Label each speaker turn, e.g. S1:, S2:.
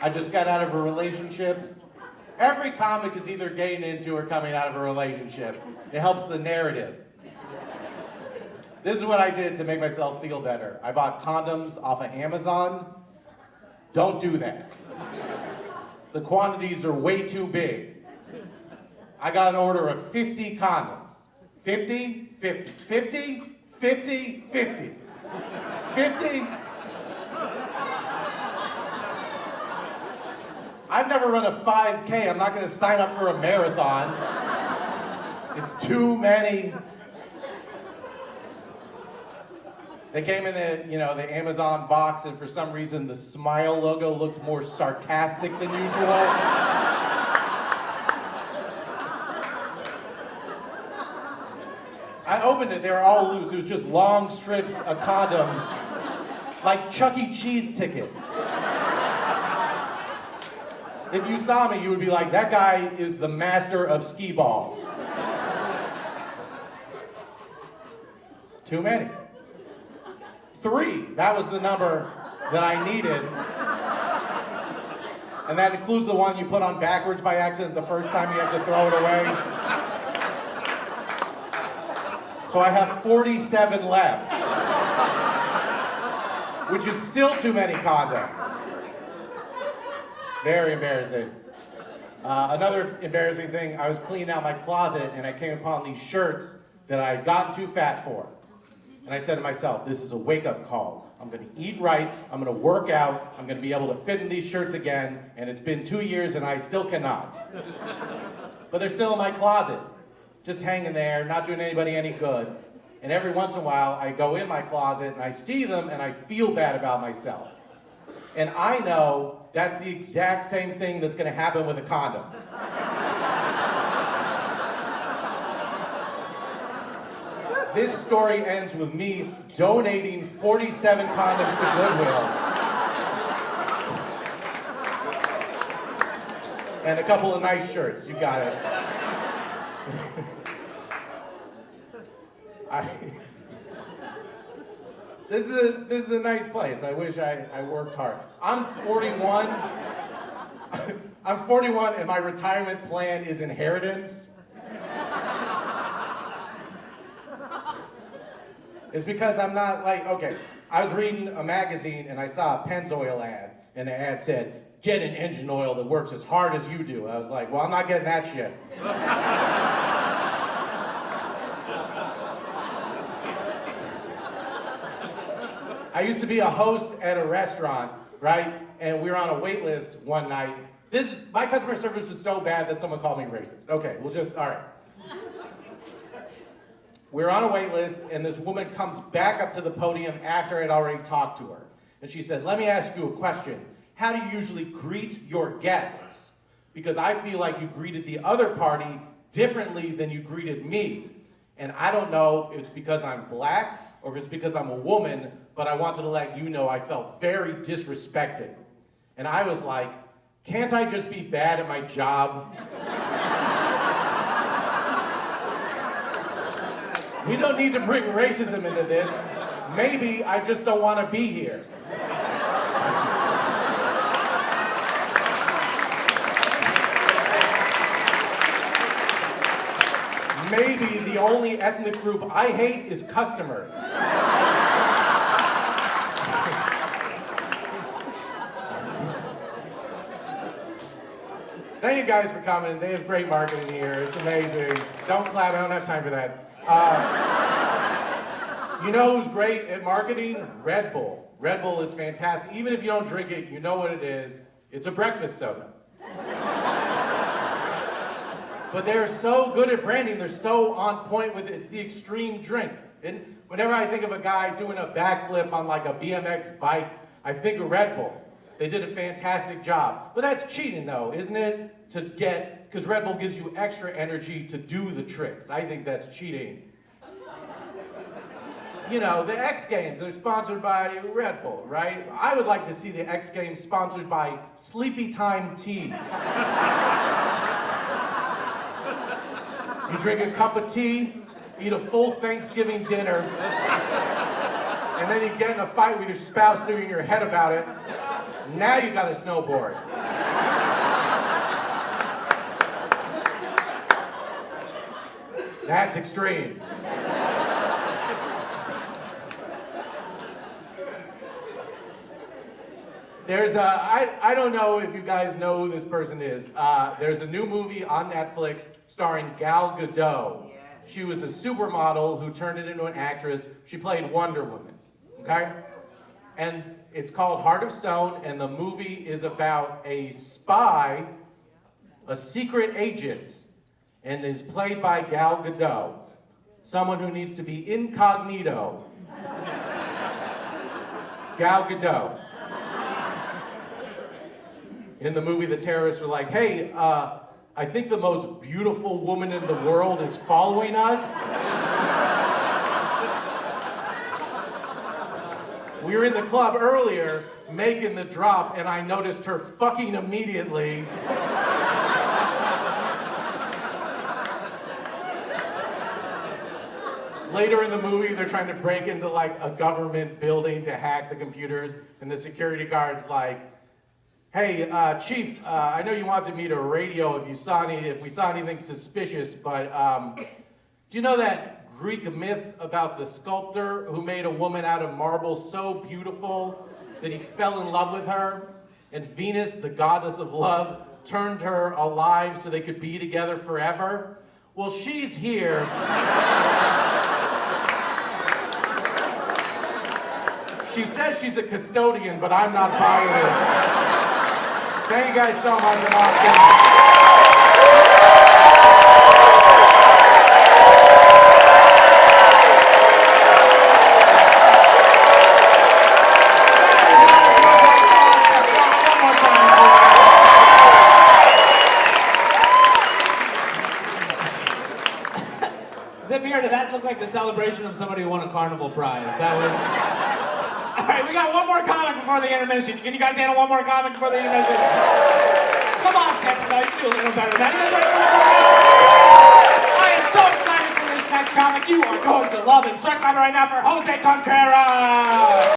S1: I just got out of a relationship. Every comic is either getting into or coming out of a relationship. It helps the narrative. This is what I did to make myself feel better. I bought condoms off of Amazon. Don't do that. The quantities are way too big. I got an order of 50 condoms. 50, 50, 50, 50, 50. 50. I've never run a 5K. I'm not going to sign up for a marathon. It's too many. They came in the Amazon box, and for some reason the smile logo looked more sarcastic than usual. I opened it, they were all loose. It was just long strips of condoms, like Chuck E. Cheese tickets. If you saw me, you would be like, that guy is the master of skee ball. It's too many. 3, that was the number that I needed. And that includes the one you put on backwards by accident the first time you have to throw it away. So I have 47 left, which is still too many condoms. Very embarrassing. Another embarrassing thing, I was cleaning out my closet and I came upon these shirts that I had gotten too fat for. And I said to myself, this is a wake-up call. I'm gonna eat right, I'm gonna work out, I'm gonna be able to fit in these shirts again, and it's been 2 years and I still cannot. But they're still in my closet, just hanging there, not doing anybody any good. And every once in a while, I go in my closet and I see them and I feel bad about myself. And I know that's the exact same thing that's gonna happen with the condoms. This story ends with me donating 47 condoms to Goodwill. And a couple of nice shirts, you got it. This is a nice place. I wish I worked hard. I'm 41. I'm 41 and my retirement plan is inheritance. It's because I'm not like, okay, I was reading a magazine and I saw a Pennzoil ad, and the ad said, get an engine oil that works as hard as you do. I was like, well, I'm not getting that shit. I used to be a host at a restaurant, right? And we were on a wait list one night. My customer service was so bad that someone called me racist. Okay, all right. We're on a wait list, and this woman comes back up to the podium after I'd already talked to her. And she said, let me ask you a question. How do you usually greet your guests? Because I feel like you greeted the other party differently than you greeted me. And I don't know if it's because I'm black or if it's because I'm a woman, but I wanted to let you know I felt very disrespected. And I was like, can't I just be bad at my job? We don't need to bring racism into this. Maybe I just don't want to be here. Maybe the only ethnic group I hate is customers. Thank you guys for coming. They have great marketing here. It's amazing. Don't clap. I don't have time for that. You know who's great at marketing? Red Bull. Red Bull is fantastic. Even if you don't drink it, you know what it is. It's a breakfast soda. But they're so good at branding. They're so on point with it. It's the extreme drink. And whenever I think of a guy doing a backflip on like a BMX bike, I think of Red Bull. They did a fantastic job. But that's cheating though, isn't it? Because Red Bull gives you extra energy to do the tricks. I think that's cheating. You know, the X Games, they're sponsored by Red Bull, right? I would like to see the X Games sponsored by Sleepy Time Tea. You drink a cup of tea, eat a full Thanksgiving dinner, and then you get in a fight with your spouse suing your head about it. Now you got a snowboard. That's extreme. I don't know if you guys know who this person is. There's a new movie on Netflix starring Gal Gadot. She was a supermodel who turned it into an actress. She played Wonder Woman, okay? And it's called Heart of Stone, and the movie is about a spy, a secret agent, and is played by Gal Gadot, someone who needs to be incognito. Gal Gadot. In the movie, the terrorists are like, hey, I think the most beautiful woman in the world is following us. We were in the club earlier, making the drop, and I noticed her fucking immediately. Later in the movie, they're trying to break into like a government building to hack the computers, and the security guard's like, hey, Chief, I know you wanted me to radio if we saw anything suspicious, but do you know that Greek myth about the sculptor who made a woman out of marble so beautiful that he fell in love with her, and Venus, the goddess of love, turned her alive so they could be together forever? Well, she's here. She says she's a custodian, but I'm not buying it. Thank you guys so much. I'm Austin.
S2: Zip here, did that look like the celebration of somebody who won a carnival prize? That was... All right, we got one more comic before the intermission. Can you guys handle one more comic before the intermission? Come on, Santa, you can do a little better than that. I am so excited for this next comic. You are going to love him. Start clapping right now for Jose Contreras.